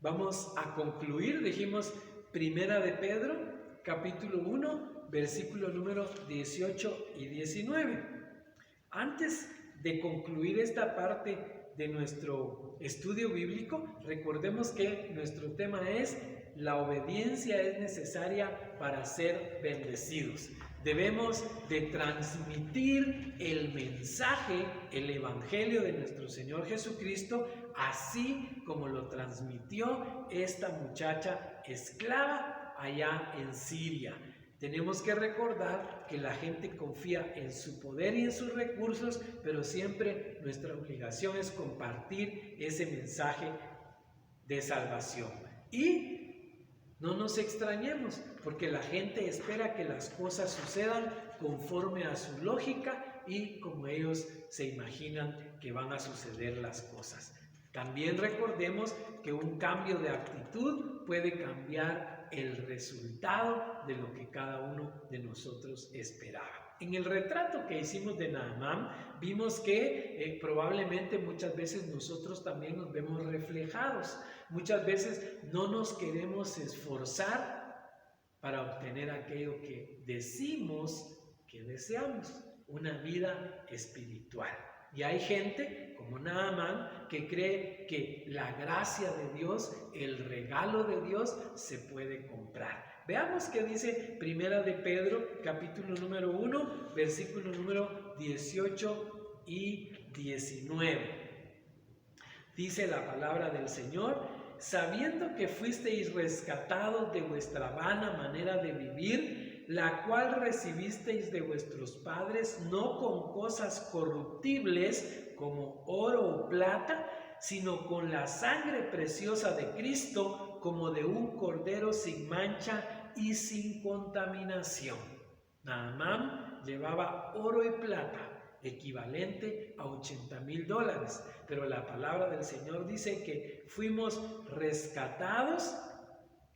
Vamos a concluir, dijimos, Primera de Pedro, capítulo 1, versículo número 18 y 19. Antes de concluir esta parte de nuestro estudio bíblico, recordemos que nuestro tema es: la obediencia es necesaria para ser bendecidos. Debemos de transmitir el mensaje, el evangelio de nuestro Señor Jesucristo, así como lo transmitió esta muchacha esclava allá en Siria. Tenemos que recordar que la gente confía en su poder y en sus recursos, pero siempre nuestra obligación es compartir ese mensaje de salvación. Y no nos extrañemos, porque la gente espera que las cosas sucedan conforme a su lógica y como ellos se imaginan que van a suceder las cosas. También recordemos que un cambio de actitud puede cambiar el resultado de lo que cada uno de nosotros esperaba. En el retrato que hicimos de Naamán, vimos que probablemente muchas veces nosotros también nos vemos reflejados. Muchas veces no nos queremos esforzar para obtener aquello que decimos que deseamos, una vida espiritual. Y hay gente como Naamán que cree que la gracia de Dios, el regalo de Dios, se puede comprar. Veamos qué dice Primera de Pedro, capítulo número 1, versículo número 18 y 19. Dice la palabra del Señor: sabiendo que fuisteis rescatados de vuestra vana manera de vivir, la cual recibisteis de vuestros padres, no con cosas corruptibles como oro o plata, sino con la sangre preciosa de Cristo, como de un cordero sin mancha y sin contaminación. Naamán llevaba oro y plata, equivalente a $80,000, pero la palabra del Señor dice que fuimos rescatados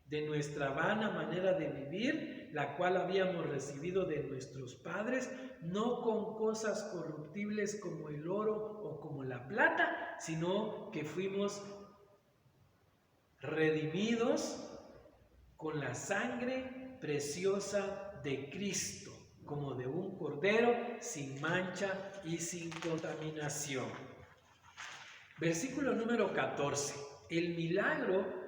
de nuestra vana manera de vivir, la cual habíamos recibido de nuestros padres, no con cosas corruptibles como el oro o como la plata, sino que fuimos redimidos con la sangre preciosa de Cristo, como de un cordero sin mancha y sin contaminación. Versículo número 14. El milagro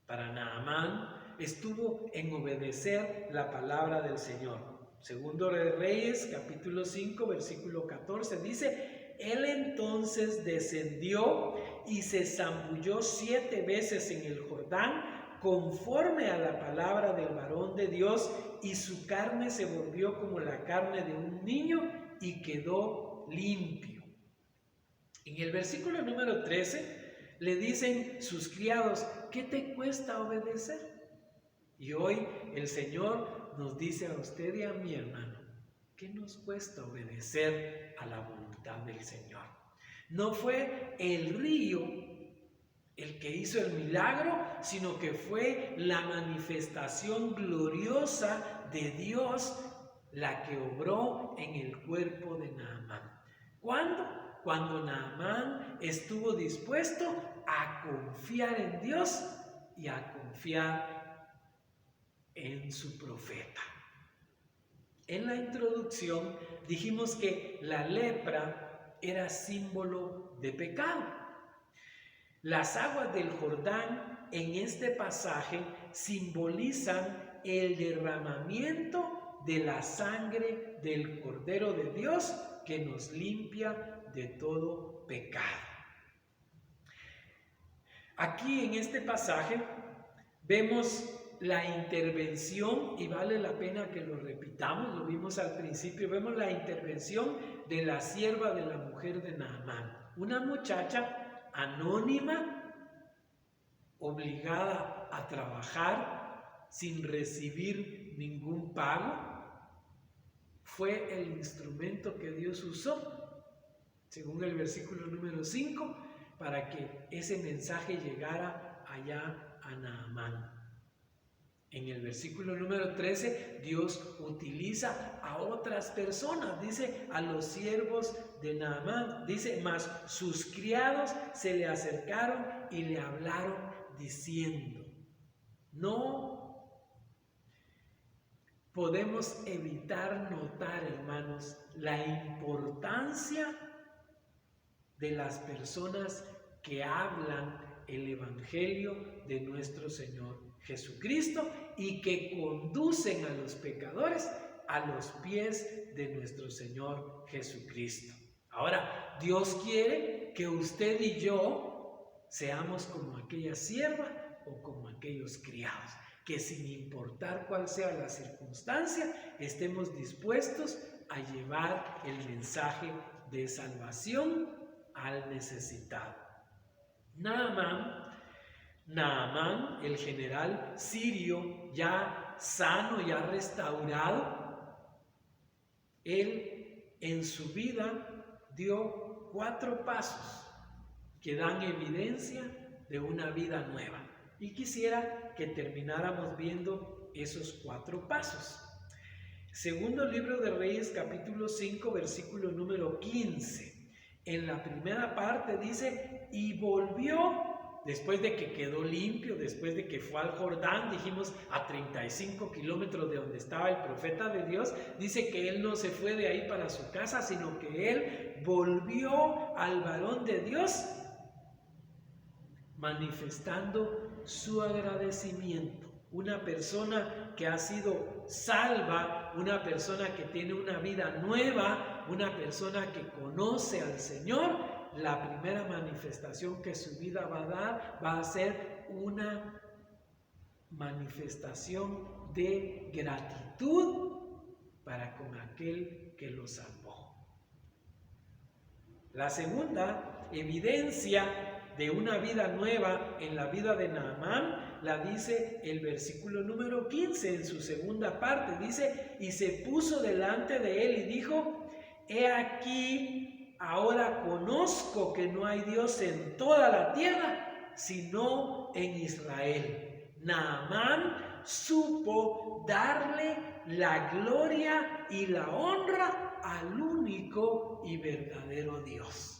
para Naamán estuvo en obedecer la palabra del Señor. Segundo de Reyes, capítulo 5, versículo 14, dice: él entonces descendió y se zambulló 7 veces en el Jordán, conforme a la palabra del varón de Dios, y su carne se volvió como la carne de un niño y quedó limpio. En el versículo número 13 le dicen sus criados: ¿qué te cuesta obedecer? Y hoy el Señor nos dice a usted y a mi hermano: ¿qué nos cuesta obedecer a la voluntad del Señor? No fue el río el que hizo el milagro, sino que fue la manifestación gloriosa de Dios la que obró en el cuerpo de Naamán. ¿Cuándo? Cuando Naamán estuvo dispuesto a confiar en Dios y a confiar en su profeta. En la introducción dijimos que la lepra era símbolo de pecado. Las aguas del Jordán en este pasaje simbolizan el derramamiento de la sangre del Cordero de Dios que nos limpia de todo pecado. Aquí en este pasaje vemos la intervención, y vale la pena que lo repitamos, lo vimos al principio, vemos la intervención de la sierva de la mujer de Naamán, una muchacha anónima, obligada a trabajar sin recibir ningún pago. Fue el instrumento que Dios usó, según el versículo número 5, para que ese mensaje llegara allá a Naamán. En el versículo número 13, Dios utiliza a otras personas, dice a los siervos de Naamán, dice: mas sus criados se le acercaron y le hablaron diciendo. No podemos evitar notar, hermanos, la importancia de las personas que hablan el Evangelio de nuestro Señor Jesucristo y que conducen a los pecadores a los pies de nuestro Señor Jesucristo. Ahora, Dios quiere que usted y yo seamos como aquella sierva o como aquellos criados, que sin importar cuál sea la circunstancia, estemos dispuestos a llevar el mensaje de salvación al necesitado. Naamán, el general sirio, ya sano, ya restaurado, él en su vida dio 4 pasos que dan evidencia de una vida nueva. Y quisiera que termináramos viendo esos 4 pasos. Segundo libro de Reyes, capítulo 5, versículo número 15. En la primera parte dice, y volvió, después de que quedó limpio, después de que fue al Jordán, dijimos a 35 kilómetros de donde estaba el profeta de Dios, dice que él no se fue de ahí para su casa, sino que él volvió al varón de Dios, manifestando su agradecimiento. Una persona que ha sido salva, una persona que tiene una vida nueva, una persona que conoce al Señor, la primera manifestación que su vida va a dar va a ser una manifestación de gratitud para con aquel que lo salvó. La segunda evidencia de una vida nueva en la vida de Naamán la dice el versículo número 15 en su segunda parte. Dice, y se puso delante de él y dijo, he aquí, ahora conozco que no hay Dios en toda la tierra, sino en Israel. Naamán supo darle la gloria y la honra al único y verdadero Dios.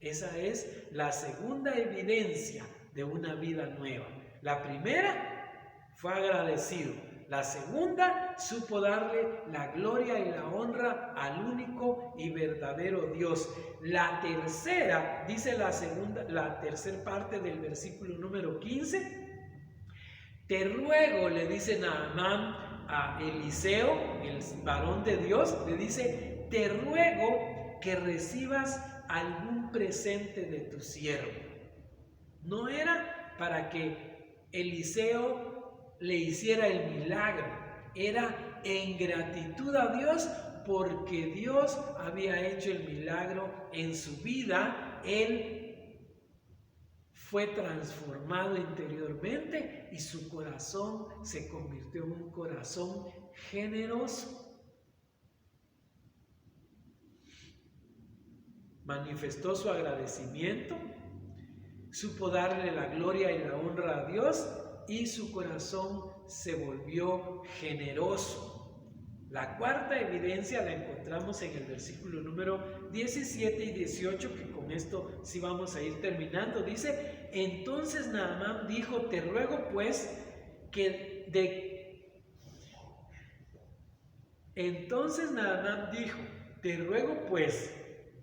Esa es la segunda evidencia de una vida nueva. La primera fue agradecido. La segunda supo darle la gloria y la honra al único y verdadero Dios. La tercera, dice la tercera parte del versículo número 15. Te ruego, le dice Naamán a Eliseo, el varón de Dios, le dice, te ruego que recibas algún presente de tu siervo. No era para que Eliseo le hiciera el milagro, era en gratitud a Dios porque Dios había hecho el milagro en su vida. Él fue transformado interiormente y su corazón se convirtió en un corazón generoso. Manifestó su agradecimiento, supo darle la gloria y la honra a Dios y su corazón se volvió generoso. La cuarta evidencia la encontramos en el versículo número 17 y 18, que con esto sí vamos a ir terminando. Dice, entonces Naamán dijo, te ruego pues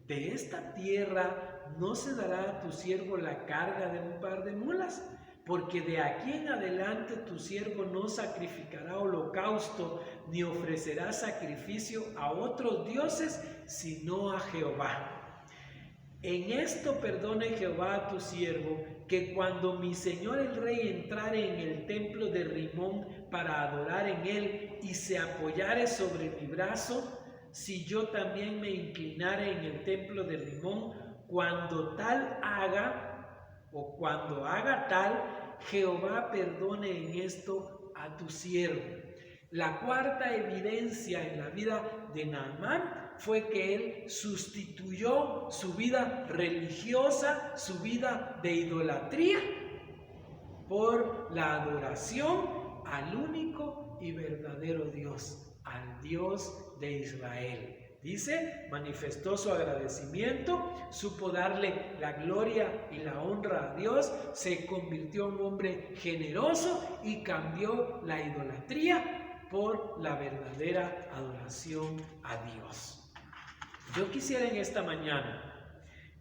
de esta tierra no se dará a tu siervo la carga de un par de mulas, porque de aquí en adelante tu siervo no sacrificará holocausto, ni ofrecerá sacrificio a otros dioses, sino a Jehová. En esto perdone Jehová a tu siervo, que cuando mi señor el rey entrare en el templo de Rimón para adorar en él y se apoyare sobre mi brazo, si yo también me inclinare en el templo de Rimón, cuando haga tal, Jehová perdone en esto a tu siervo. La cuarta evidencia en la vida de Naamán fue que él sustituyó su vida religiosa, su vida de idolatría, por la adoración al único y verdadero Dios, al Dios de Israel. dice, manifestó su agradecimiento, supo darle la gloria y la honra a Dios, se convirtió en un hombre generoso y cambió la idolatría por la verdadera adoración a Dios. Yo quisiera en esta mañana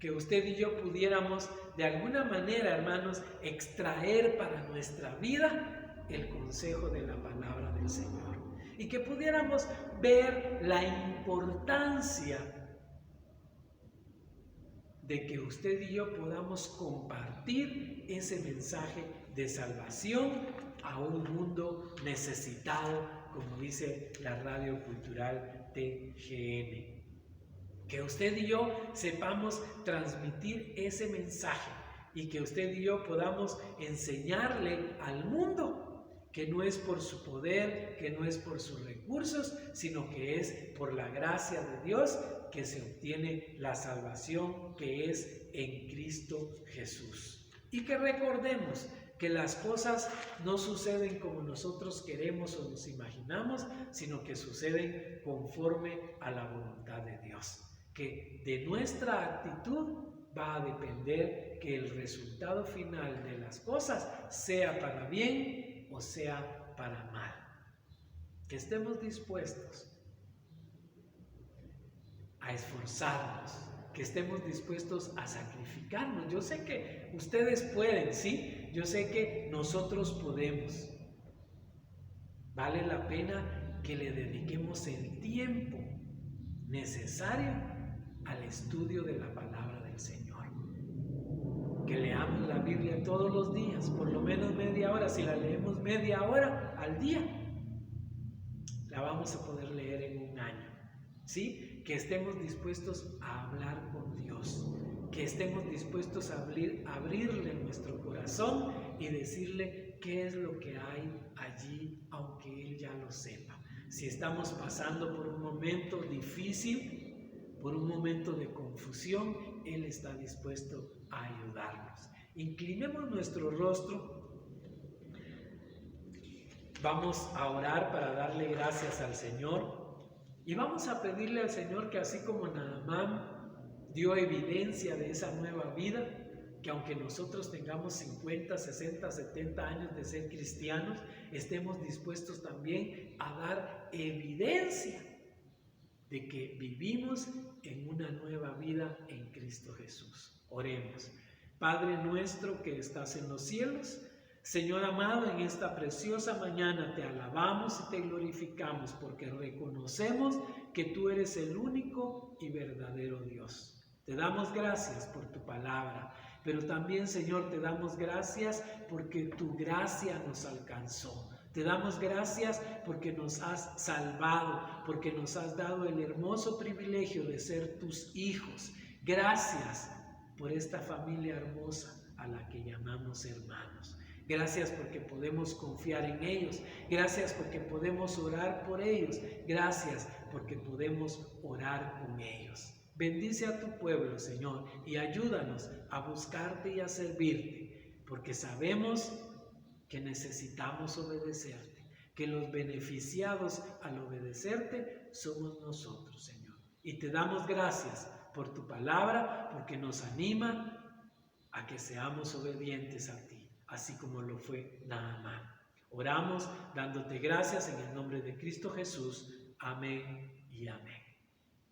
que usted y yo pudiéramos de alguna manera, hermanos, extraer para nuestra vida el consejo de la palabra del Señor. Y que pudiéramos ver la importancia de que usted y yo podamos compartir ese mensaje de salvación a un mundo necesitado, como dice la radio cultural TGN. Que usted y yo sepamos transmitir ese mensaje y que usted y yo podamos enseñarle al mundo que no es por su poder, que no es por sus recursos, sino que es por la gracia de Dios que se obtiene la salvación que es en Cristo Jesús. Y que recordemos que las cosas no suceden como nosotros queremos o nos imaginamos, sino que suceden conforme a la voluntad de Dios. Que de nuestra actitud va a depender que el resultado final de las cosas sea para bien o sea para mal. Que estemos dispuestos a esforzarnos, que estemos dispuestos a sacrificarnos. Yo sé que ustedes pueden, ¿sí? Yo sé que nosotros podemos. Vale la pena que le dediquemos el tiempo necesario al estudio de la palabra del Señor. Que leamos la Biblia todos los días, por lo menos media hora. Si la leemos media hora al día, la vamos a poder leer en un año, ¿sí? Que estemos dispuestos a hablar con Dios, que estemos dispuestos a abrirle nuestro corazón y decirle qué es lo que hay allí, aunque Él ya lo sepa. Si estamos pasando por un momento difícil, por un momento de confusión, Él está dispuesto a ayudarnos. Inclinemos nuestro rostro. Vamos a orar para darle gracias al Señor y vamos a pedirle al Señor que así como Naamán dio evidencia de esa nueva vida, que aunque nosotros tengamos 50, 60, 70 años de ser cristianos, estemos dispuestos también a dar evidencia de que vivimos en una nueva vida en Cristo Jesús. Oremos. Padre nuestro que estás en los cielos, Señor amado, en esta preciosa mañana te alabamos y te glorificamos porque reconocemos que tú eres el único y verdadero Dios. Te damos gracias por tu palabra, pero también, Señor, te damos gracias porque tu gracia nos alcanzó. Te damos gracias porque nos has salvado, porque nos has dado el hermoso privilegio de ser tus hijos. Gracias por esta familia hermosa a la que llamamos hermanos. Gracias porque podemos confiar en ellos. Gracias porque podemos orar por ellos. Gracias porque podemos orar con ellos. Bendice a tu pueblo, Señor, y ayúdanos a buscarte y a servirte, porque sabemos que necesitamos obedecerte, que los beneficiados al obedecerte somos nosotros, Señor. Y te damos gracias por tu palabra, porque nos anima a que seamos obedientes a ti, así como lo fue Naamán. Oramos dándote gracias en el nombre de Cristo Jesús. Amén y amén.